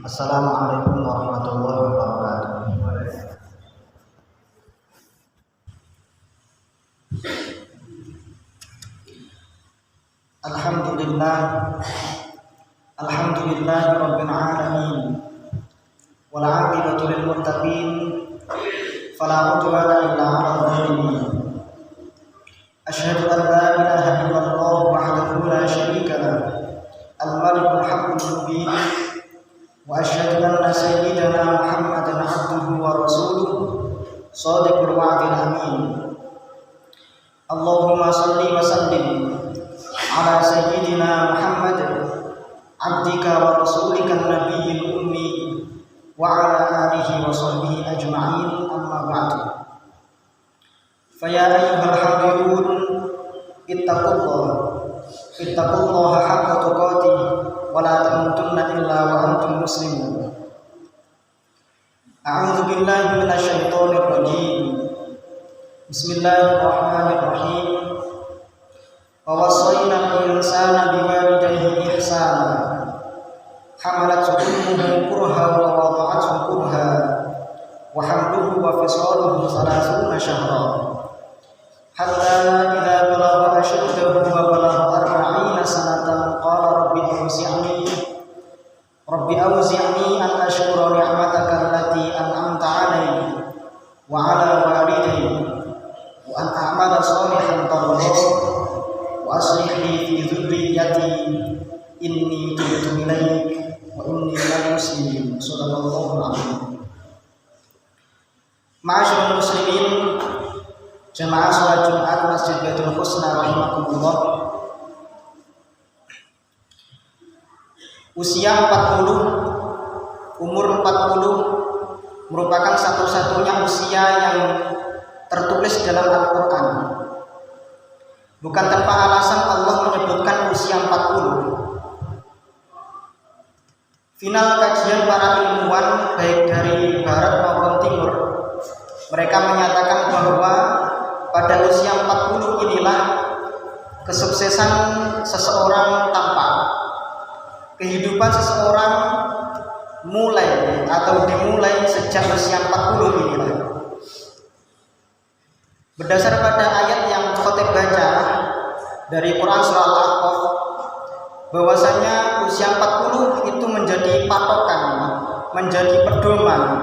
Assalamualaikum warahmatullahi wabarakatuh. Alhamdulillah rabbil alamin. Wal 'aqibatu lil muttaqin. Fala udwana illa 'alal zalimin. Asyhadu an la ilaha illallah wahdahu la syarika lah. Al-malikul haqqul mubin. Wa asyhadu anna sayyidana Muhammadan 'abduhu wa rasuluhu shadiqul wa'dil amin. Allahumma shalli wa sallim ala sayyidina Muhammad 'abdika wa rasulika an-nabiyil ummi wa ala alihi wa sahbihi ajma'in, amma ba'du. Fa ya ayyuhal hadirun ittaqullaha haqqa tuqatih wa la tamutunna illa wa antum muslimun. A'udzu billahi minasy syaithanir rajim. Bismillahirrahmanirrahim. Wa wasaina al-insana biwalidayhi ihsana. Hamalathu ummuhu kurha wa wada'athu kurha wa hamluhu wa fisaluhu 30 syahra. Hatta idza balagha ashuddahu wa balagha 40 sanatan qala rabbi awzi'ni an ashkura ni'mataka allati an'amta 'alayya wa 'ala walidayya wa an a'mala shalihan tardah wa aslih li fi dhurriyyati inni tubtu ilaik wa inni minal muslimin. Shadaqallahu al-'azim. Ma'asyiral muslimin, jamaah salat Jumat Masjid Baitul Husna rahimakumullah. Usia 40, umur 40 merupakan satu-satunya usia yang tertulis dalam Al-Quran. Bukan tanpa alasan Allah menyebutkan usia 40. Final kajian para ilmuwan baik dari barat maupun timur, mereka menyatakan bahwa pada usia 40 inilah kesuksesan seseorang tampak. Kehidupan seseorang mulai atau dimulai sejak usia 40 inilah. Berdasar pada ayat yang khotib baca dari Quran surah Al-Ahqaf, bahwasanya usia 40 itu menjadi patokan, menjadi pedoman,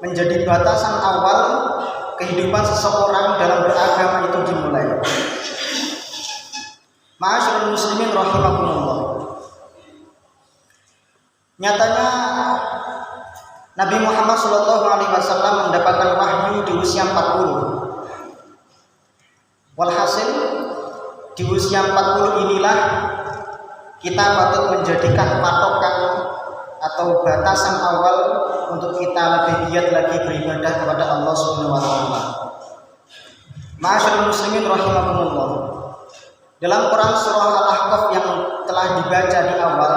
menjadi batasan awal kehidupan seseorang dalam beragama itu dimulai. Ma'asyiral muslimin rahimakumullah. Nyatanya Nabi Muhammad SAW mendapatkan wahyu di usia 40. Walhasil di usia 40 inilah kita patut menjadikan patokan atau batasan awal untuk kita lebih giat lagi beribadah kepada Allah Subhanahu wa taala. Ma'asyiral muslimin rahimakumullah. Dalam Quran surah Al-Ahqaf yang telah dibaca di awal,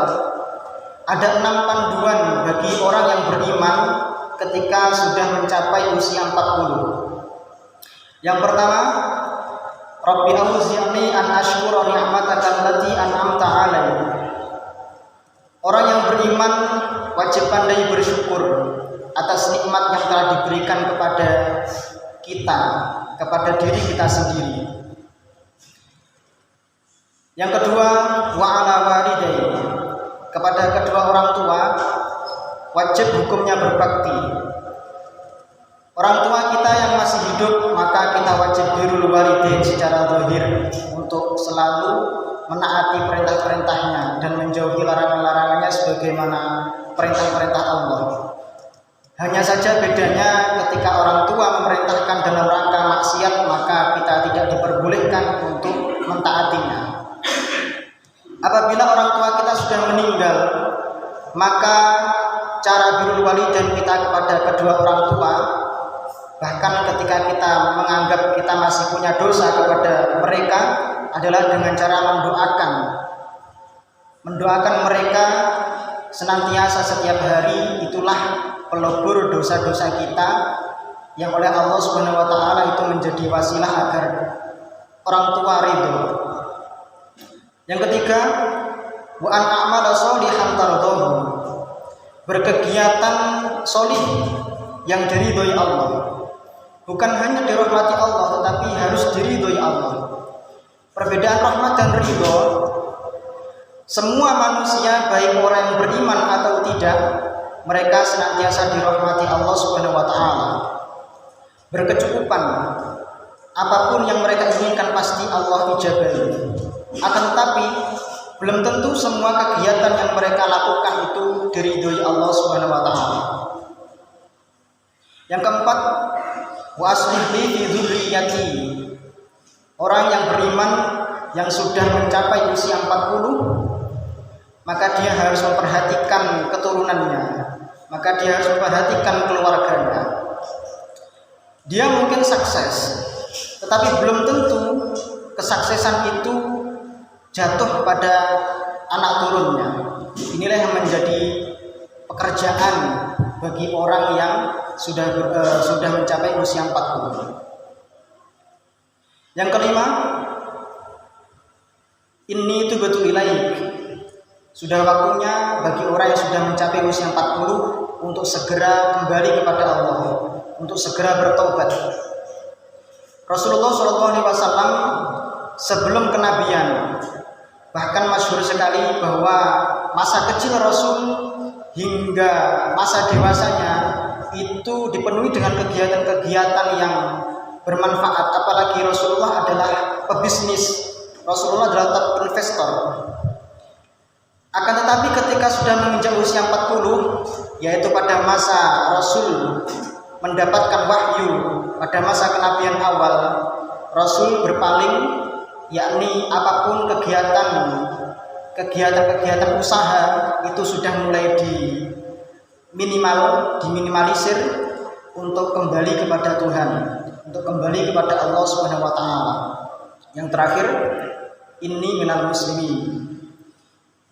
ada 6 panduan bagi orang yang beriman ketika sudah mencapai usia 40. Yang pertama, Rabbi awzi'ni an ashkura ni'mataka allati an'amta 'alayya. Orang yang beriman wajib pandai bersyukur atas nikmat yang telah diberikan kepada kita, kepada diri kita sendiri. Yang kedua, wa 'ala walidayya. Kepada kedua orang tua wajib hukumnya berbakti. Orang tua kita yang masih hidup, maka kita wajib birrul walidain secara zahir untuk selalu menaati perintah-perintahnya dan menjauhi larangan-larangannya sebagaimana perintah-perintah Allah. Hanya saja bedanya ketika orang tua memerintahkan dalam rangka maksiat, maka kita tidak diperbolehkan untuk mentaatinya. Apabila orang tua kita sudah meninggal, maka cara birrul walidain kita kepada kedua orang tua, bahkan ketika kita menganggap kita masih punya dosa kepada mereka, adalah dengan cara mendoakan mereka senantiasa setiap hari. Itulah pelebur dosa-dosa kita yang oleh Allah Subhanahu wa taala itu menjadi wasilah agar orang tua ridho. Yang ketiga, wa an a'mala sholihan tardahu. berkegiatan solih yang diridhoi Allah. Bukan hanya dirahmati Allah, tetapi harus diridhoi Allah. Perbedaan rahmat dan ridho, semua manusia baik orang yang beriman atau tidak, mereka senantiasa dirahmati Allah Subhanahu wa taala. Berkecukupan, apapun yang mereka inginkan pasti Allah ijabahi. Akan tetapi belum tentu semua kegiatan yang mereka lakukan itu diridhoi Allah Subhanahu wa taala. Yang keempat, wa aslih li fi dzurriyyati. Orang yang beriman yang sudah mencapai usia 40, maka dia harus memperhatikan keturunannya, maka dia harus memperhatikan keluarganya. Dia mungkin sukses, tetapi belum tentu kesuksesan itu jatuh pada anak turunnya. Inilah yang menjadi pekerjaan bagi orang yang sudah mencapai usia 40. Yang kelima, ini itu betul ilaik. Sudah waktunya bagi orang yang sudah mencapai usia 40 untuk segera kembali kepada Allah, untuk segera bertobat. Rasulullah SAW sebelum kenabian, bahkan masyhur sekali bahwa masa kecil Rasul hingga masa dewasanya itu dipenuhi dengan kegiatan-kegiatan yang bermanfaat. Apalagi Rasulullah adalah pebisnis, Rasulullah adalah top investor. Akan tetapi ketika sudah menginjak usia 40, yaitu pada masa Rasul mendapatkan wahyu, pada masa kenabian awal, Rasul berpaling, yakni apapun kegiatan usaha itu sudah mulai diminimalisir untuk kembali kepada Tuhan, untuk kembali kepada Allah Subhanahu wa taala. Yang terakhir, inni minal muslimin,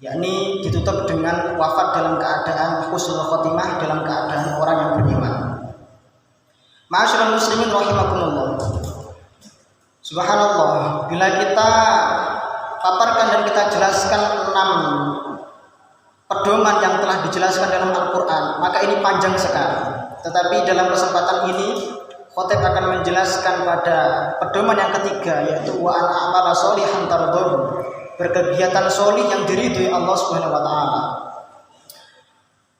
yakni ditutup dengan wafat dalam keadaan husnul khotimah, dalam keadaan orang yang beriman. Ma'asyiral muslimin rahimakumullah. Subhanallah, bila kita paparkan dan kita jelaskan 6 pedoman yang telah dijelaskan dalam Al-Quran, maka ini panjang sekali. Tetapi dalam kesempatan ini khotib akan menjelaskan pada pedoman yang ketiga, yaitu wa an a'mala sholihan tardhahu, berkegiatan solih yang diridhoi Allah Subhanahu wa taala.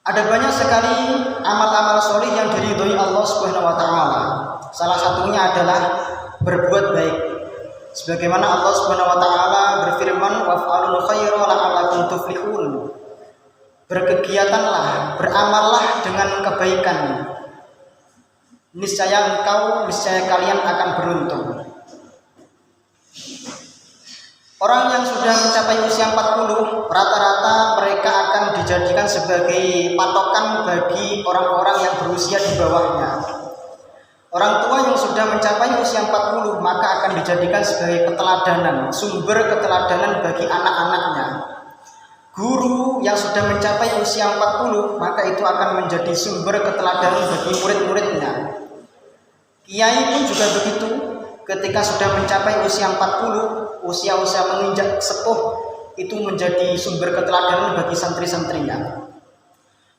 Ada banyak sekali amal-amal solih yang diridhoi Allah Subhanahu wa taala. Salah satunya adalah berbuat baik. Sebagaimana Allah Subhanahu wa taala berfirman, waf'alul khaira la'allakum tuflihun. Berkegiatanlah, beramallah dengan kebaikan, niscaya kalian akan beruntung. Orang yang sudah mencapai usia 40, rata-rata mereka akan dijadikan sebagai patokan bagi orang-orang yang berusia di bawahnya. Orang tua yang sudah mencapai usia 40 maka akan dijadikan sebagai keteladanan, sumber keteladanan bagi anak-anaknya. Guru yang sudah mencapai usia 40 maka itu akan menjadi sumber keteladanan bagi murid-muridnya. Kiai pun juga begitu, ketika sudah mencapai usia 40, usia-usia menginjak sepuh, itu menjadi sumber keteladanan bagi santri-santrinya.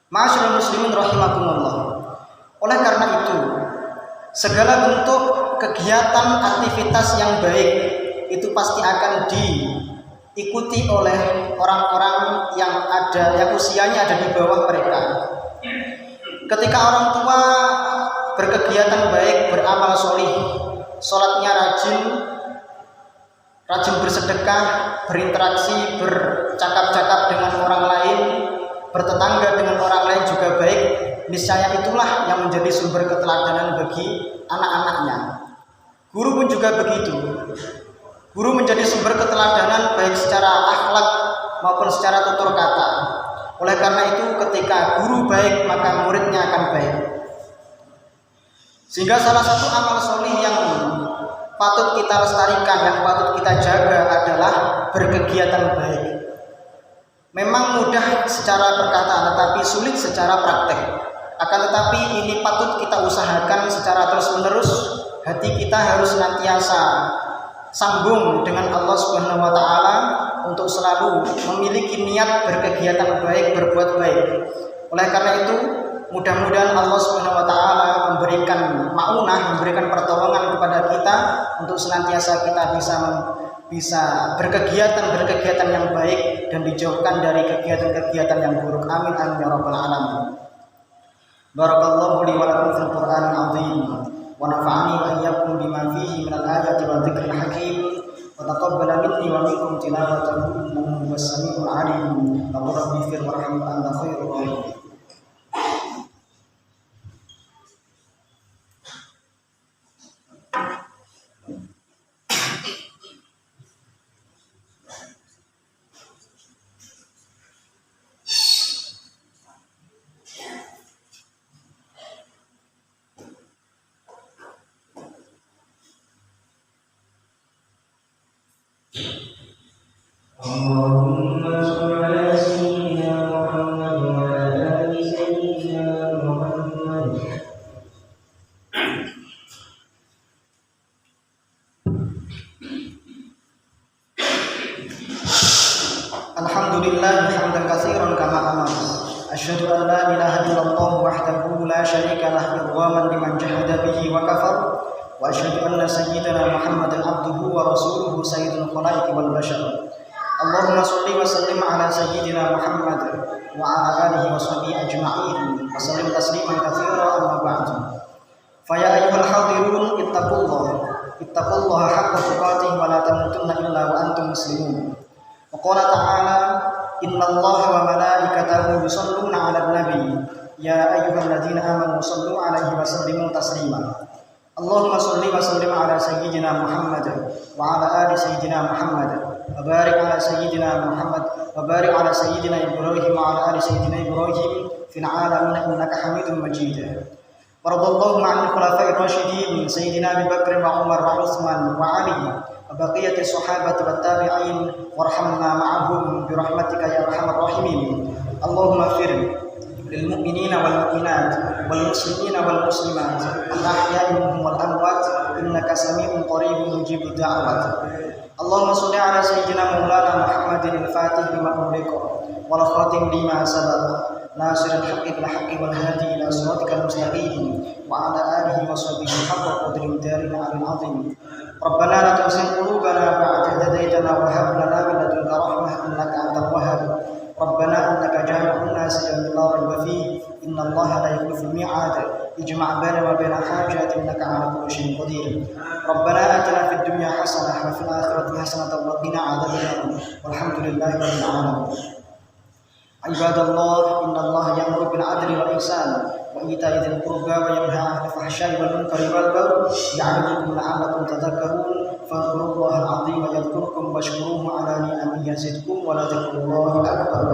Ma'asyiral muslimin rahimakumullah. Oleh karena itu, segala bentuk kegiatan aktivitas yang baik itu pasti akan diikuti oleh orang-orang yang usianya ada di bawah mereka. Ketika orang tua berkegiatan baik, beramal solih, sholatnya rajin bersedekah, berinteraksi, bercakap-cakap dengan orang lain, bertetangga dengan orang lain juga baik, niscaya itulah yang menjadi sumber keteladanan bagi anak-anaknya. Guru pun juga begitu. Guru menjadi sumber keteladanan baik secara akhlak maupun secara tutur kata. Oleh karena itu, ketika guru baik maka muridnya akan baik. Sehingga salah satu amal solih yang patut kita lestarikan, yang patut kita jaga adalah berkegiatan baik. Memang mudah secara perkataan tetapi sulit secara praktek. Akan tetapi ini patut kita usahakan secara terus-menerus. Hati kita harus senantiasa sambung dengan Allah Subhanahu wa taala untuk selalu memiliki niat berkegiatan baik, berbuat baik. Oleh karena itu, mudah-mudahan Allah Subhanahu wa taala memberikan maunah, memberikan pertolongan kepada kita untuk senantiasa kita bisa berkegiatan yang baik dan dijauhkan dari kegiatan-kegiatan yang buruk. Amin amin ya rabbal alamin. Barakallahu li wa lakum fil Qur'anil azim wa nafa'ani wa iyyakum bima fihi minal ayati wa dzikril hakim wa taqabbala minni wa minkum tilawatahu innahu huwas samiul alim. Rabbi ighfir warham wa anta khairur rahimin. اللهم صل على سيدنا محمد وعلى آل سيدنا محمد. Alhamdulillah hamdan katsiran kama amar. Asyhadu an la ilaha illallah wahdahu la syarika lah idghaman liman jahada bihi wa kafar. Wa asyhadu anna sayyidana Muhammadan abduhu wa rasuluhu sayyidul khalaiqi wal bashar. Allahumma shalli wa sallim ala sayyidina Muhammad wa ala alihi wa sahbihi ajma'in wa sallim tasliman katsiran amma ba'du. Fa ya ayyuhal hadirun ittaqullaha haqqa tuqatih wa la tamutunna illa wa antum muslimun. Wa qala ta'ala innallaha wa malaikatahu yusholluna 'alan nabi ya ayyuhalladzina amanu shallu 'alaihi wa sallimu taslima. Allahumma shalli wa sallim ala sayyidina Muhammad wa ala ali sayyidina Muhammad. وبارك على سيدنا محمد وبارك على سيدنا إبراهيم وعلى آل سيدنا إبراهيم في العالمين إنك حميد مجيد. ورضي الله عن الخلفاء الراشدين سيدنا أبي بكر وعمر وعثمان وعلي وبقية الصحابة والتابعين وارحمنا معهم برحمتك يا أرحم الراحمين. اللهم اغفر للمؤمنين والمؤمنات والمسلمين والمسلمات الأحياء منهم والأموات إنك سميع قريب مجيب الدعوات. اللهم صل على سيدنا مولانا محمد الفاتح لما أغلق والخاتم لما سبق ناصر الحق بالحق والهادي إلى صراطك المستقيم وعلى آله وصحبه حق قدر دارنا على العظيم. ربنا لا تزغ قلوبنا بعد إذ هديتنا وهب لنا من لدنك رحمة إنك أنت الوهاب. ربنا إنك جامع الناس ليوم لا ريب فيه إن الله لا يخلف الميعاد. اجمع بيننا وبين حاجات إنك على كل شيء قدير. ربنا آتنا في الدنيا حسنة وفي الآخرة حسنة وقنا عذاب النار والحمد لله رب العالمين. عباد الله إن الله يأمر بالعدل والإحسان وإيتاء ذي القربى وينهى عن الفحشاء والمنكر والبغي يعظكم لعلكم تذكرون. فاذكروا الله العظيم يذكركم واشكروه على نعمه يزدكم ولذكر الله أكبر.